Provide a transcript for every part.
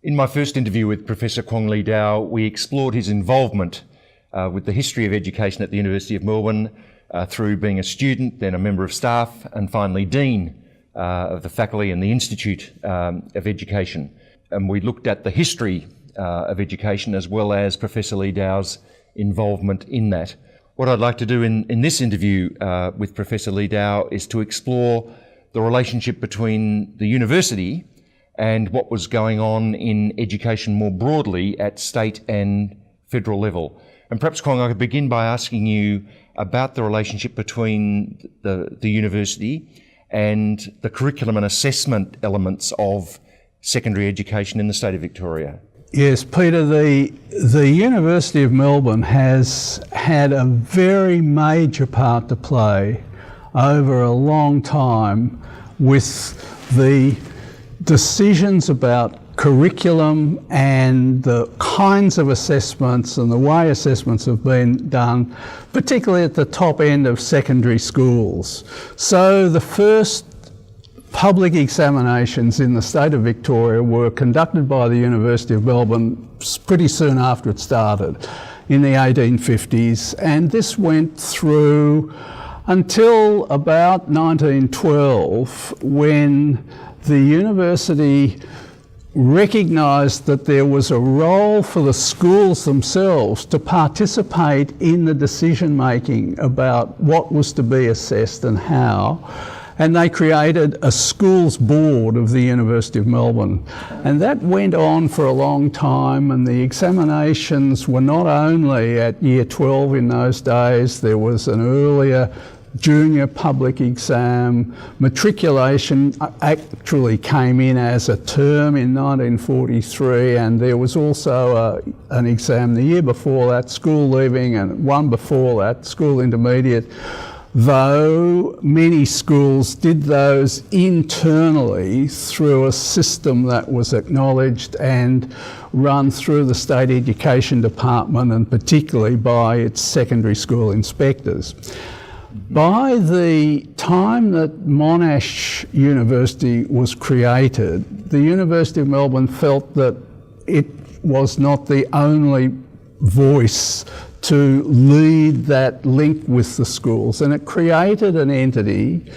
In my first interview with Professor Kwong Lee Dow, we explored his involvement with the history of education at the University of Melbourne through being a student, then a member of staff, and finally Dean of the faculty and the Institute of Education. And we looked at the history of education as well as Professor Lee Dow's involvement in that. What I'd like to do in this interview with Professor Lee Dow is to explore the relationship between the university and what was going on in education more broadly at state and federal level. And perhaps, Kwong, I could begin by asking you about the relationship between the university and the curriculum and assessment elements of secondary education in the state of Victoria. Yes, Peter, the University of Melbourne has had a very major part to play over a long time with the decisions about curriculum and the kinds of assessments and the way assessments have been done, particularly at the top end of secondary schools. So the first public examinations in the state of Victoria were conducted by the University of Melbourne pretty soon after it started in the 1850s, and this went through until about 1912, when the university recognised that there was a role for the schools themselves to participate in the decision making about what was to be assessed and how. And they created a schools board of the University of Melbourne. And that went on for a long time, and the examinations were not only at year 12 in those days, there was an earlier junior public exam. Matriculation actually came in as a term in 1943, and there was also an exam the year before that, school leaving, and one before that, school intermediate, though many schools did those internally through a system that was acknowledged and run through the State Education Department, and particularly by its secondary school inspectors. By the time that Monash University was created, the University of Melbourne felt that it was not the only voice to lead that link with the schools, and it created an entity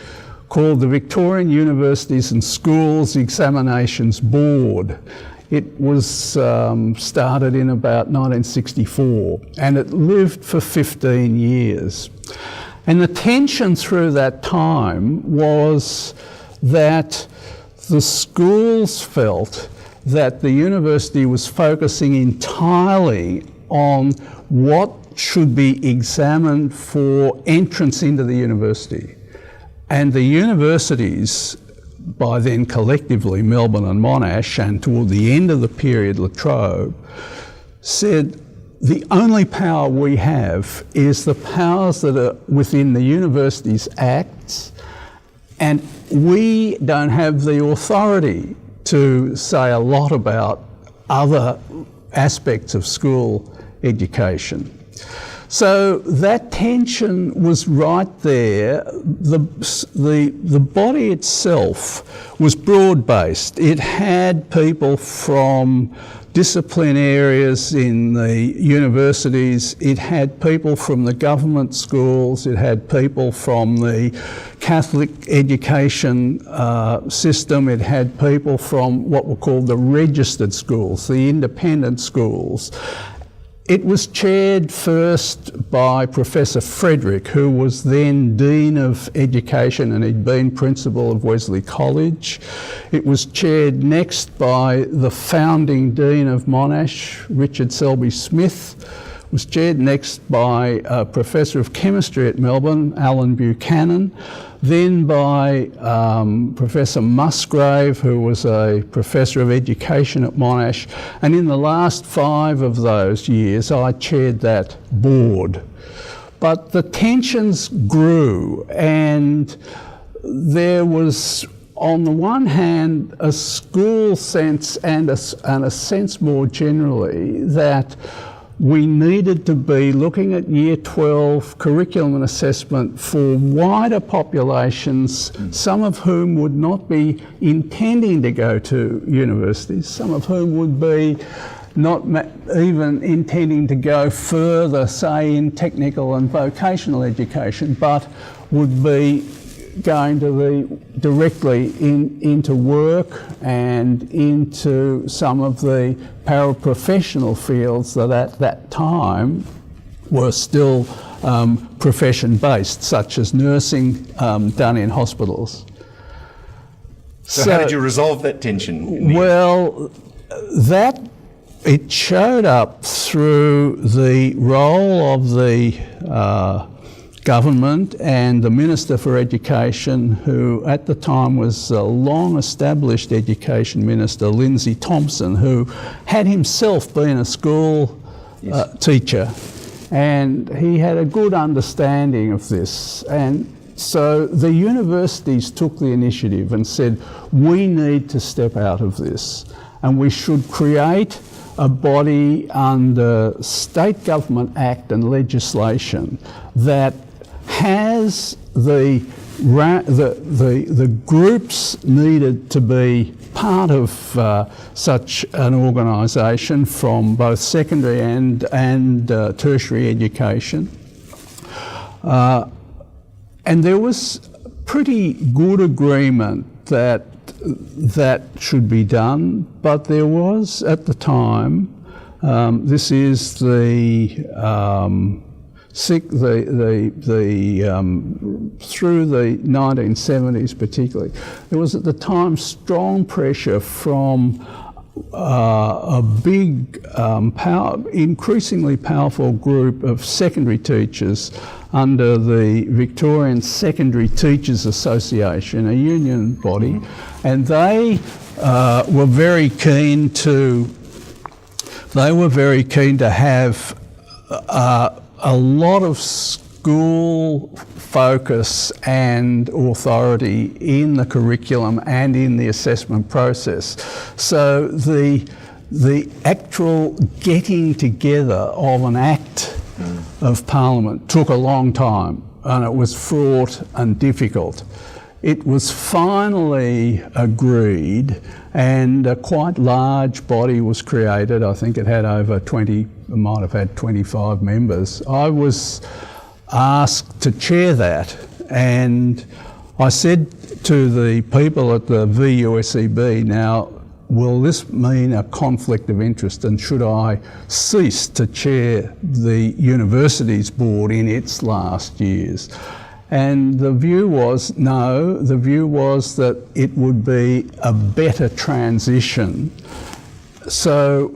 called the Victorian Universities and Schools Examinations Board. It was started in about 1964, and it lived for 15 years. And the tension through that time was that the schools felt that the university was focusing entirely on what should be examined for entrance into the university. And the universities, by then collectively Melbourne and Monash, and toward the end of the period La Trobe, said the only power we have is the powers that are within the university's acts, and we don't have the authority to say a lot about other aspects of school education. So that tension was right there. The body itself was broad-based. It had people from discipline areas in the universities, it had people from the government schools, it had people from the Catholic education system, it had people from what were called the registered schools, the independent schools. It was chaired first by Professor Frederick, who was then Dean of Education and he'd been Principal of Wesley College. It was chaired next by the founding Dean of Monash, Richard Selby Smith. It was chaired next by a Professor of Chemistry at Melbourne, Alan Buchanan. Then by Professor Musgrave, who was a Professor of Education at Monash. And in the last 5 of those years, I chaired that board. But the tensions grew, and there was, on the one hand, a school sense and a sense more generally that we needed to be looking at Year 12 curriculum and assessment for wider populations, some of whom would not be intending to go to universities, some of whom would be not even intending to go further, say in technical and vocational education, but would be going to directly into work and into some of the paraprofessional fields that at that time were still profession-based, such as nursing done in hospitals. So how did you resolve that tension? Well, it showed up through the role of the government and the Minister for Education, who at the time was a long-established Education Minister, Lindsay Thompson, who had himself been a school teacher, and he had a good understanding of this. And so the universities took the initiative and said, we need to step out of this, and we should create a body under State Government Act and legislation that has the groups needed to be part of such an organisation from both secondary and tertiary education. And there was pretty good agreement that should be done, but there was at the time, this is through the 1970s particularly, there was at the time strong pressure from a big, increasingly powerful group of secondary teachers under the Victorian Secondary Teachers Association, a union body, and they were very keen to have a lot of school focus and authority in the curriculum and in the assessment process. So the actual getting together of an act of Parliament took a long time, and it was fraught and difficult. It was finally agreed, and a quite large body was created. I think it had over 20, it might have had 25 members. I was asked to chair that, and I said to the people at the VUSEB, now, will this mean a conflict of interest, and should I cease to chair the university's board in its last years? And the view was no, the view was that it would be a better transition. So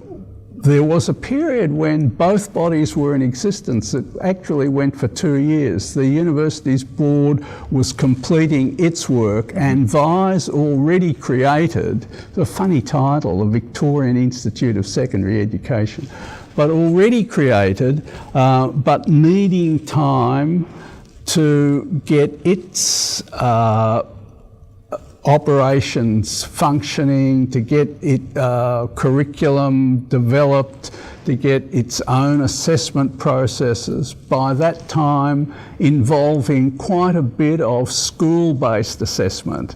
there was a period when both bodies were in existence. It actually went for 2 years. The university's board was completing its work, and VISE already created, it's a funny title, the Victorian Institute of Secondary Education, but already created, but needing time to get its operations functioning, to get it curriculum developed, to get its own assessment processes, by that time involving quite a bit of school-based assessment.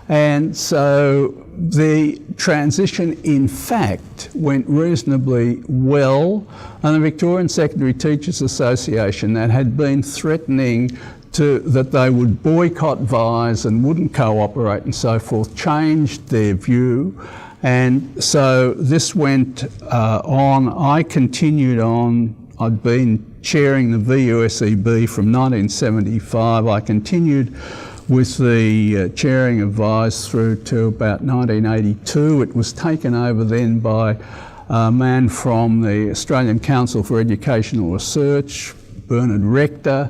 And so the transition, in fact, went reasonably well, and the Victorian Secondary Teachers Association, that had been threatening that they would boycott VISE and wouldn't cooperate and so forth, changed their view. And so this went on. I continued on. I'd been chairing the VUSEB from 1975. I continued with the chairing of VISE through to about 1982. It was taken over then by a man from the Australian Council for Educational Research, Bernard Rector,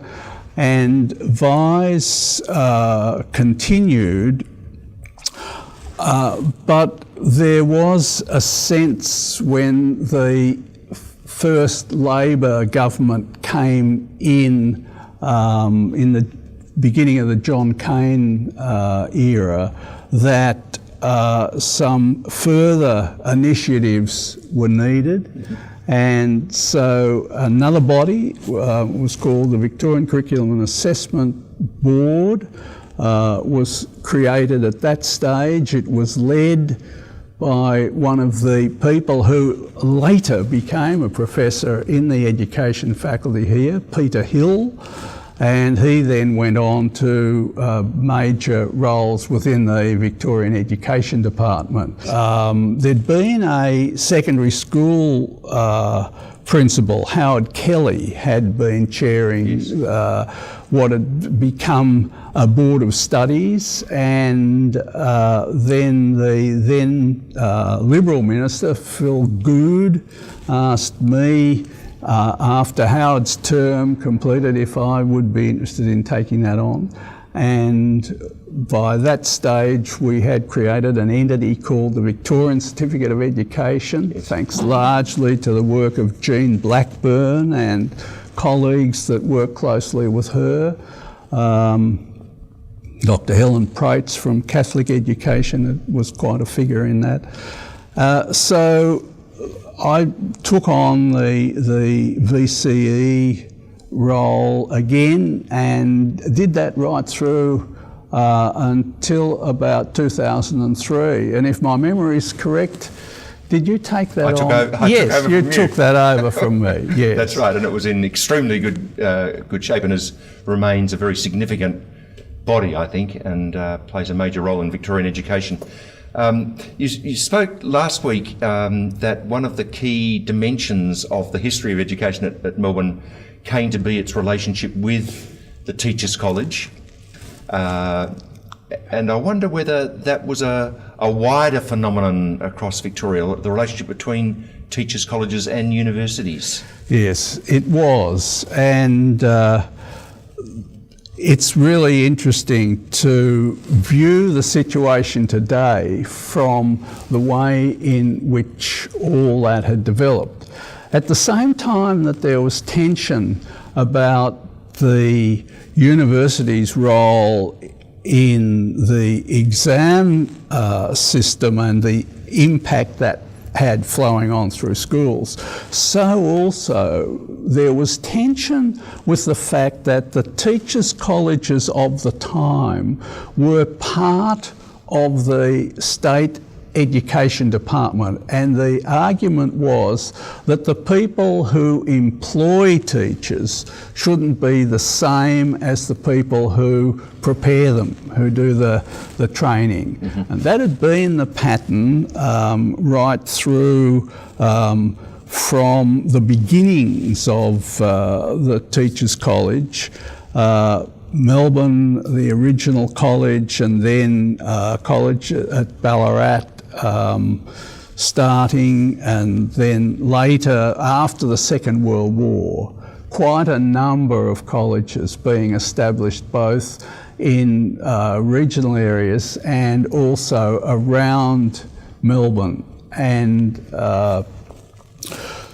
and VISE continued, but there was a sense when the first Labor government came in the beginning of the John Cain era, that some further initiatives were needed. And so another body was called the Victorian Curriculum and Assessment Board, was created at that stage. It was led by one of the people who later became a professor in the education faculty here, Peter Hill, and he then went on to major roles within the Victorian Education Department. There'd been a secondary school principal, Howard Kelly, had been chairing what had become a board of studies, and then the then Liberal Minister, Phil Goode, asked me after Howard's term completed if I would be interested in taking that on. And by that stage we had created an entity called the Victorian Certificate of Education, thanks largely to the work of Jean Blackburn and colleagues that work closely with her. Dr. Helen Prates from Catholic Education was quite a figure in that. So I took on the VCE role again and did that right through until about 2003. And if my memory is correct, did you take that on? Yes, you took that over from me. Yes, that's right, and it was in extremely good shape, and remains a very significant body, I think, and plays a major role in Victorian education. You spoke last week that one of the key dimensions of the history of education at Melbourne came to be its relationship with the Teachers' College. And I wonder whether that was a wider phenomenon across Victoria, the relationship between teachers' colleges and universities. Yes, it was. And it's really interesting to view the situation today from the way in which all that had developed. At the same time that there was tension about the university's role in the exam system and the impact that had flowing on through schools, so also there was tension with the fact that the teachers' colleges of the time were part of the state education department, and the argument was that the people who employ teachers shouldn't be the same as the people who prepare them, who do the training. Mm-hmm. And that had been the pattern right through from the beginnings of the Teachers' College. Melbourne, the original college, and then college at Ballarat, starting, and then later, after the Second World War, quite a number of colleges being established both in regional areas and also around Melbourne. And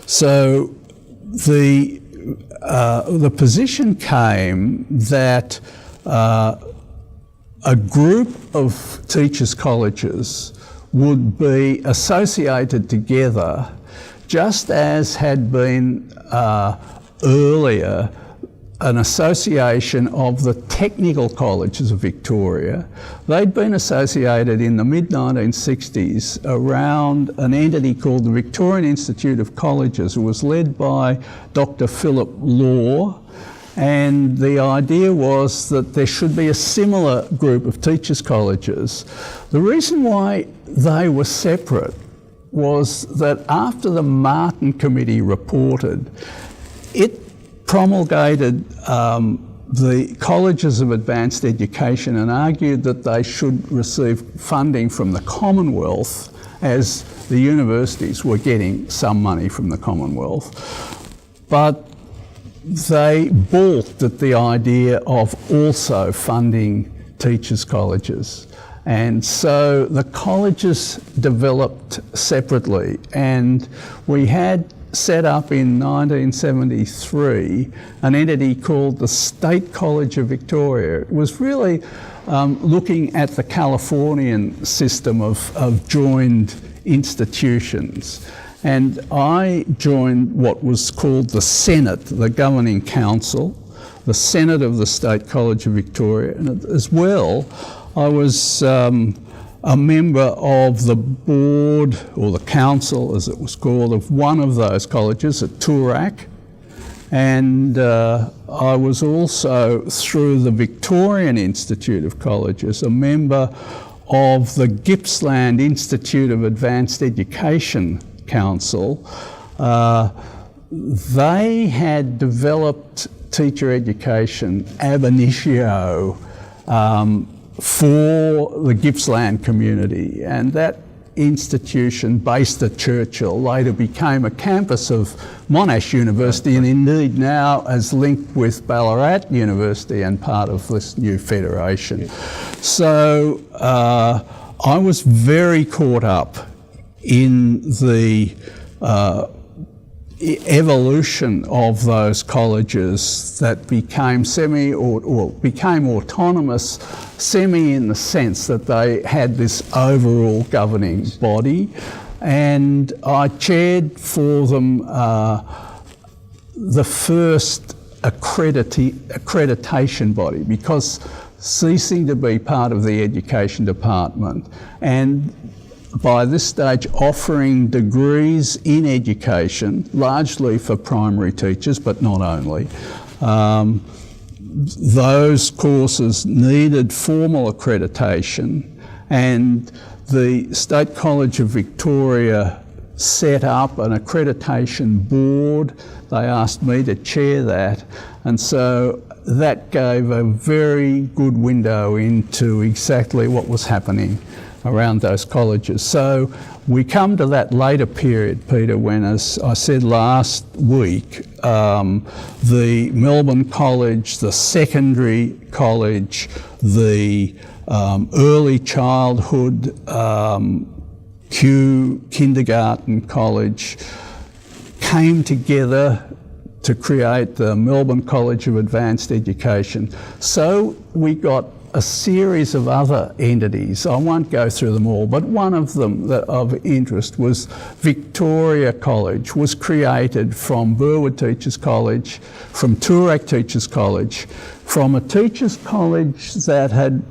so the position came that a group of teachers' colleges would be associated together, just as had been earlier an association of the technical colleges of Victoria. They'd been associated in the mid-1960s around an entity called the Victorian Institute of Colleges. It was led by Dr. Philip Law, and the idea was that there should be a similar group of teachers' colleges. The reason why they were separate was that after the Martin Committee reported, it promulgated the colleges of advanced education and argued that they should receive funding from the Commonwealth, as the universities were getting some money from the Commonwealth. But they balked at the idea of also funding teachers' colleges. And so the colleges developed separately, and we had set up in 1973 an entity called the State College of Victoria. It was really looking at the Californian system of joined institutions. And I joined what was called the Senate, the Governing Council, the Senate of the State College of Victoria. And as well, I was a member of the board, or the council as it was called, of one of those colleges at Toorak. And I was also, through the Victorian Institute of Colleges, a member of the Gippsland Institute of Advanced Education Council. They had developed teacher education ab initio for the Gippsland community, and that institution, based at Churchill, later became a campus of Monash University, and indeed now is linked with Ballarat University and part of this new federation. Yeah. So I was very caught up in the evolution of those colleges that became became autonomous, semi in the sense that they had this overall governing body, and I chaired for them the first accreditation body, because ceasing to be part of the education department and by this stage offering degrees in education, largely for primary teachers, but not only. Those courses needed formal accreditation, and the State College of Victoria set up an accreditation board. They asked me to chair that, and so that gave a very good window into exactly what was happening around those colleges. So we come to that later period, Peter, when, as I said last week, the Melbourne College, the secondary college, the early childhood kindergarten college came together to create the Melbourne College of Advanced Education. So we got a series of other entities. I won't go through them all, but one of them that of interest was Victoria College, was created from Burwood Teachers College, from Toorak Teachers College, from a teachers college that had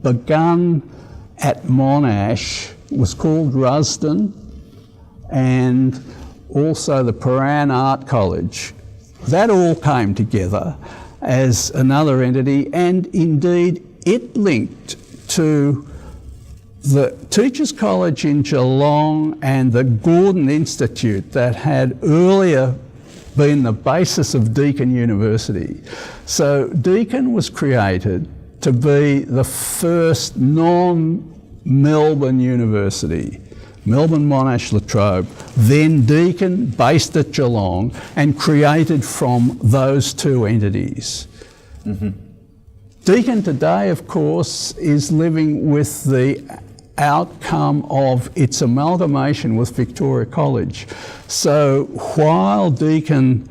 begun at Monash, was called Rusden, and also the Paran Art College. That all came together as another entity, and indeed it linked to the Teachers College in Geelong and the Gordon Institute that had earlier been the basis of Deakin University. So Deakin was created to be the first non-Melbourne university. Melbourne, Monash, Latrobe, then Deakin, based at Geelong, and created from those two entities. Mm-hmm. Deakin today, of course, is living with the outcome of its amalgamation with Victoria College. So while Deakin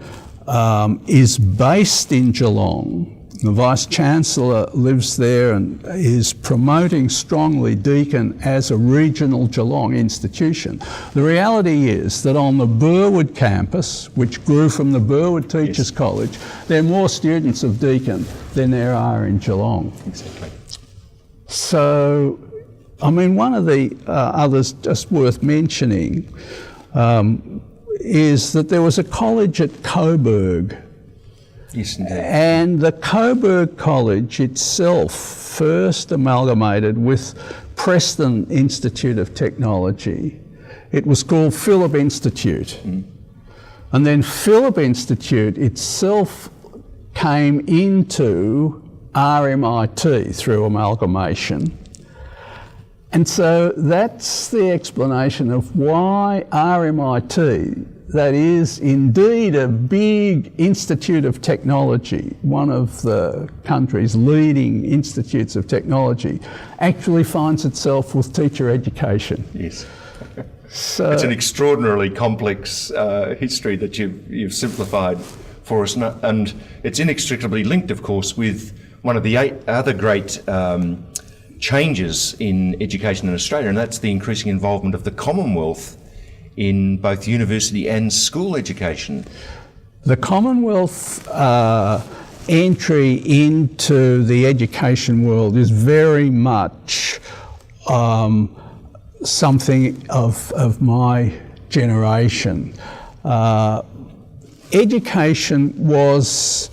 is based in Geelong, the Vice-Chancellor lives there and is promoting strongly Deakin as a regional Geelong institution. The reality is that on the Burwood campus, which grew from the Burwood Teachers College, there are more students of Deakin than there are in Geelong. Exactly. So, I mean, one of the others just worth mentioning is that there was a college at Coburg. Yes, indeed. And the Coburg College itself first amalgamated with Preston Institute of Technology. It was called Phillip Institute. Mm. And then Phillip Institute itself came into RMIT through amalgamation. And so that's the explanation of why RMIT, that is indeed a big institute of technology, one of the country's leading institutes of technology, actually finds itself with teacher education. Yes. So it's an extraordinarily complex history that you've simplified for us, and it's inextricably linked, of course, with one of the other great changes in education in Australia, and that's the increasing involvement of the Commonwealth in both university and school education. The Commonwealth entry into the education world is very much something of my generation. Education was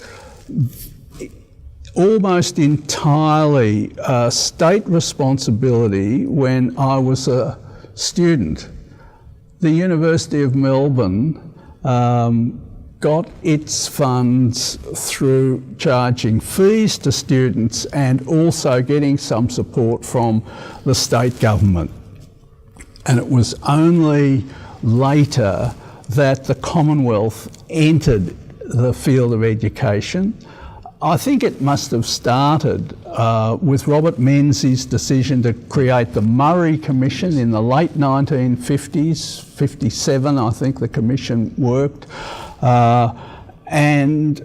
almost entirely state responsibility when I was a student. The University of Melbourne got its funds through charging fees to students and also getting some support from the state government. And it was only later that the Commonwealth entered the field of education. I think it must have started with Robert Menzies' decision to create the Murray Commission in the late 1950s, 57 I think the commission worked. Then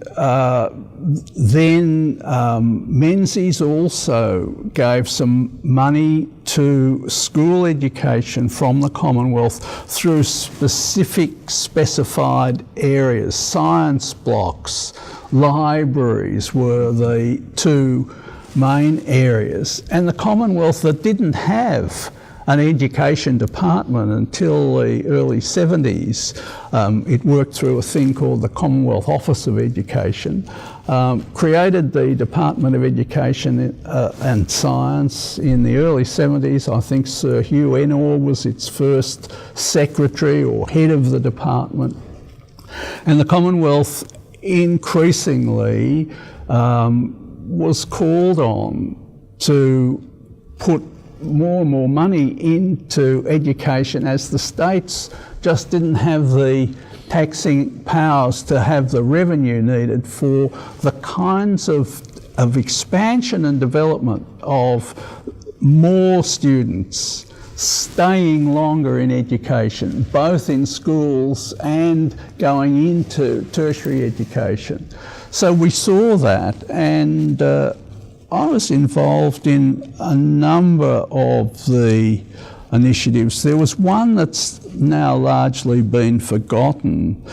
Menzies also gave some money to school education from the Commonwealth through specific specified areas. Science blocks, libraries were the two main areas. And the Commonwealth that didn't have an education department until the early 70s. It worked through a thing called the Commonwealth Office of Education, created the Department of Education and Science in the early 70s. I think Sir Hugh Enor was its first secretary or head of the department. And the Commonwealth increasingly was called on to put more and more money into education as the states just didn't have the taxing powers to have the revenue needed for the kinds of expansion and development of more students staying longer in education, both in schools and going into tertiary education. So we saw that, and I was involved in a number of the initiatives. There was one that's now largely been forgotten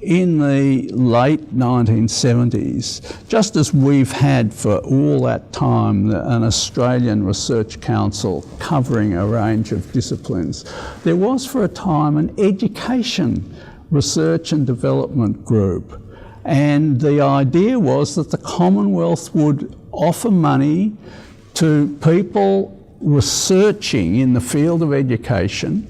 in the late 1970s, just as we've had for all that time an Australian Research Council covering a range of disciplines. There was for a time an education research and development group, and the idea was that the Commonwealth would offer money to people researching in the field of education,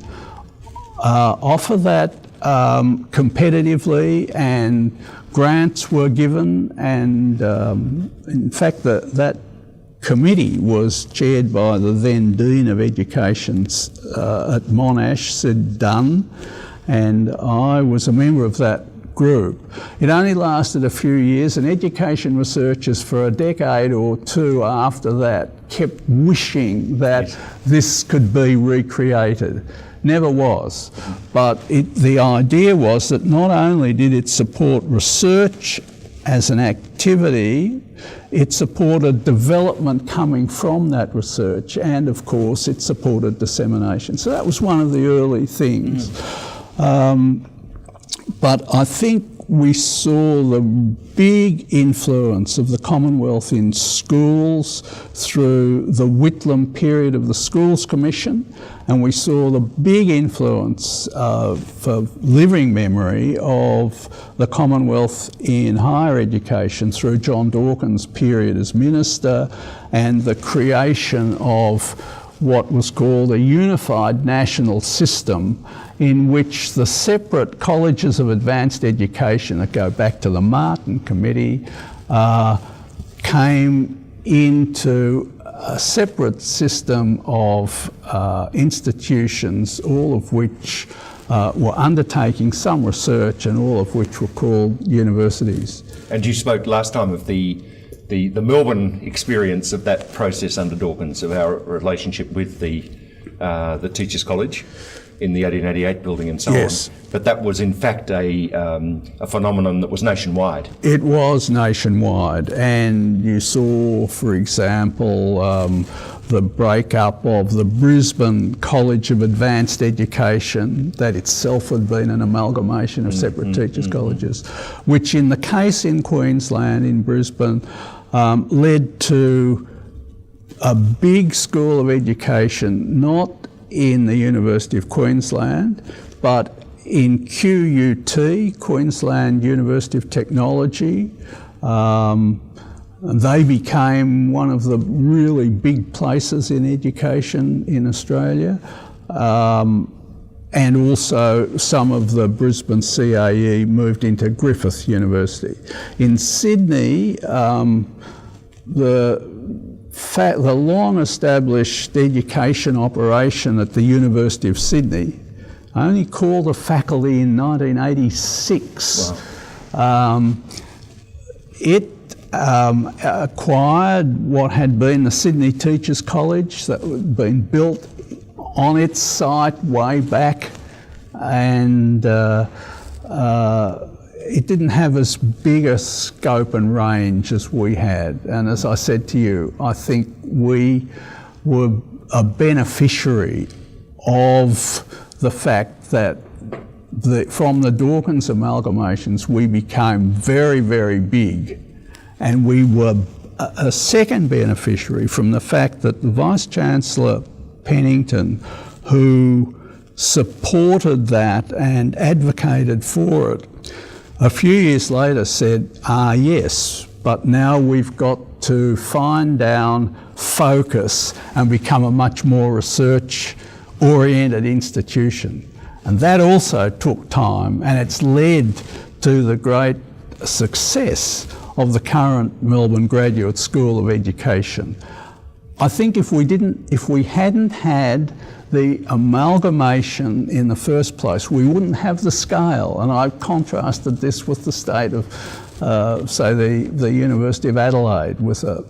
offer that competitively, and grants were given, and in fact that committee was chaired by the then Dean of Education at Monash, Sid Dunn, and I was a member of that group. It only lasted a few years, and education researchers for a decade or two after that kept wishing that this could be recreated. Never was. But the idea was that not only did it support research as an activity, it supported development coming from that research, and of course it supported dissemination. So that was one of the early things. But I think we saw the big influence of the Commonwealth in schools through the Whitlam period of the Schools Commission, and we saw the big influence for living memory of the Commonwealth in higher education through John Dawkins' period as Minister, and the creation of what was called a unified national system in which the separate colleges of advanced education that go back to the Martin Committee came into a separate system of institutions, all of which were undertaking some research and all of which were called universities. And you spoke last time of the Melbourne experience of that process under Dawkins, of our relationship with the Teachers' College in the 1888 building and so yes. on. But that was in fact a phenomenon that was nationwide. It was nationwide, and you saw, for example, the breakup of the Brisbane College of Advanced Education, that itself had been an amalgamation of separate teachers' colleges, which in the case in Queensland, in Brisbane, led to a big school of education, not in the University of Queensland, but in QUT, Queensland University of Technology. They became one of the really big places in education in Australia. And also some of the Brisbane CAE moved into Griffith University. In Sydney, the long-established education operation at the University of Sydney only called a faculty in 1986. Wow. It acquired what had been the Sydney Teachers College that had been built on its site way back, and it didn't have as big a scope and range as we had. And as I said to you, I think we were a beneficiary of the fact that from the Dawkins amalgamations we became very, very big, and we were a second beneficiary from the fact that the Vice-Chancellor Pennington, who supported that and advocated for it, a few years later said, yes, but now we've got to fine down, focus, and become a much more research-oriented institution. And that also took time, and it's led to the great success of the current Melbourne Graduate School of Education. I think if we hadn't had the amalgamation in the first place, we wouldn't have the scale. And I contrasted this with the state of, say, the University of Adelaide, with a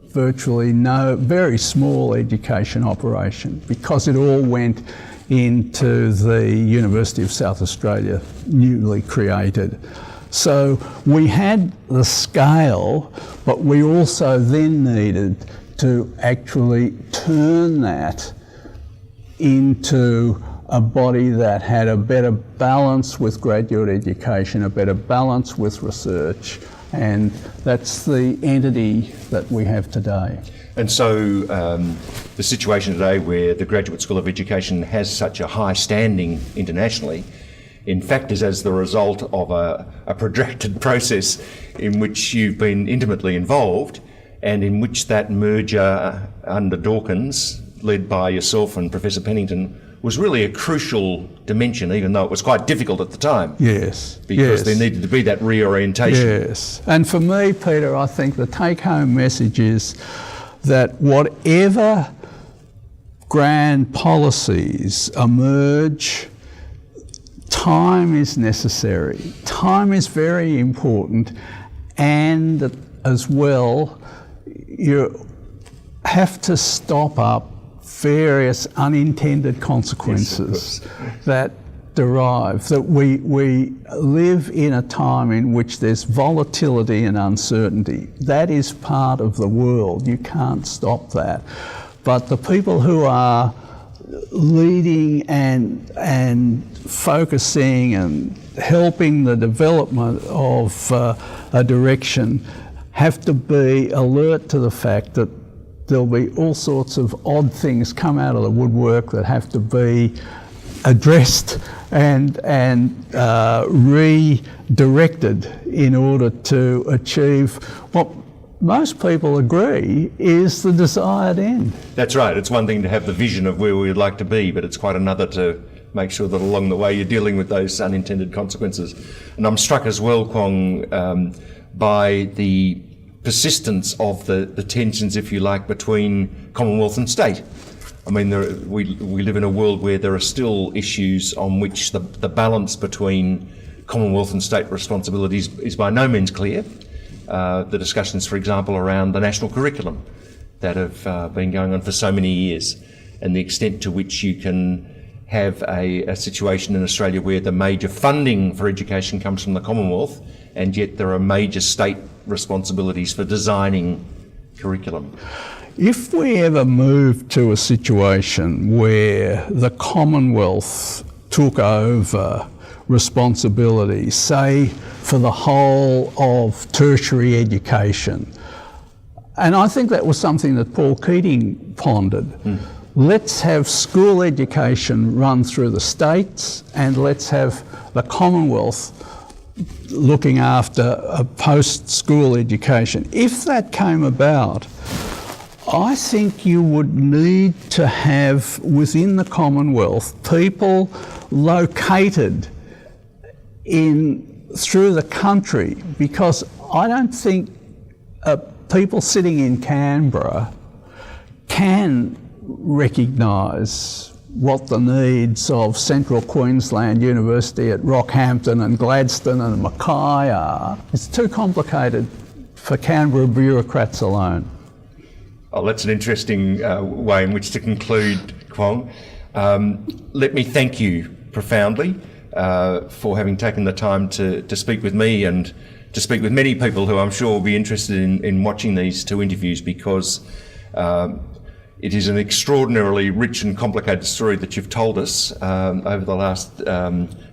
virtually very small education operation, because it all went into the University of South Australia, newly created. So we had the scale, but we also then needed to actually turn that into a body that had a better balance with graduate education, a better balance with research, and that's the entity that we have today. And so the situation today where the Graduate School of Education has such a high standing internationally, in fact, is as the result of a protracted process in which you've been intimately involved, and in which that merger under Dawkins, led by yourself and Professor Pennington, was really a crucial dimension, even though it was quite difficult at the time. Yes. Because there needed to be that reorientation. Yes. And for me, Peter, I think the take-home message is that whatever grand policies emerge, time is necessary. Time is very important, and as well, you have to stop up various unintended consequences that derive. That we live in a time in which there's volatility and uncertainty. That is part of the world. You can't stop that. But the people who are leading and focusing and helping the development of a direction have to be alert to the fact that there'll be all sorts of odd things come out of the woodwork that have to be addressed and redirected in order to achieve what most people agree is the desired end. That's right. It's one thing to have the vision of where we would like to be, but it's quite another to make sure that along the way you're dealing with those unintended consequences. And I'm struck as well, Kwong, by the persistence of the tensions, if you like, between Commonwealth and state. I mean, we live in a world where there are still issues on which the balance between Commonwealth and state responsibilities is by no means clear. The discussions, for example, around the national curriculum that have been going on for so many years, and the extent to which you can have a situation in Australia where the major funding for education comes from the Commonwealth, and yet there are major state responsibilities for designing curriculum. if we ever moved to a situation where the Commonwealth took over responsibility, say for the whole of tertiary education, and I think that was something that Paul Keating pondered. Let's have school education run through the states, and let's have the Commonwealth looking after a post-school education. If that came about, I think you would need to have within the Commonwealth people located through the country, because I don't think people sitting in Canberra can recognise what the needs of Central Queensland University at Rockhampton and Gladstone and Mackay are. It's too complicated for Canberra bureaucrats alone. Oh, that's an interesting way in which to conclude, Kwong. Let me thank you profoundly for having taken the time to speak with me and to speak with many people who I'm sure will be interested in watching these two interviews, because it is an extraordinarily rich and complicated story that you've told us over the last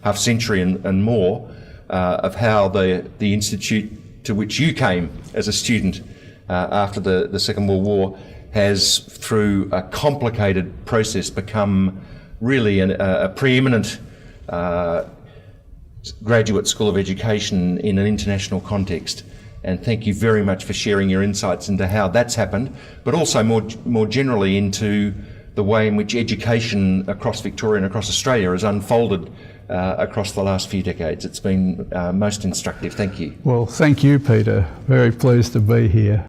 half century and more of how the institute to which you came as a student after the Second World War has, through a complicated process, become really a preeminent graduate school of education in an international context. And thank you very much for sharing your insights into how that's happened, but also more generally into the way in which education across Victoria and across Australia has unfolded across the last few decades. It's been most instructive. Thank you. Well, thank you, Peter. Very pleased to be here.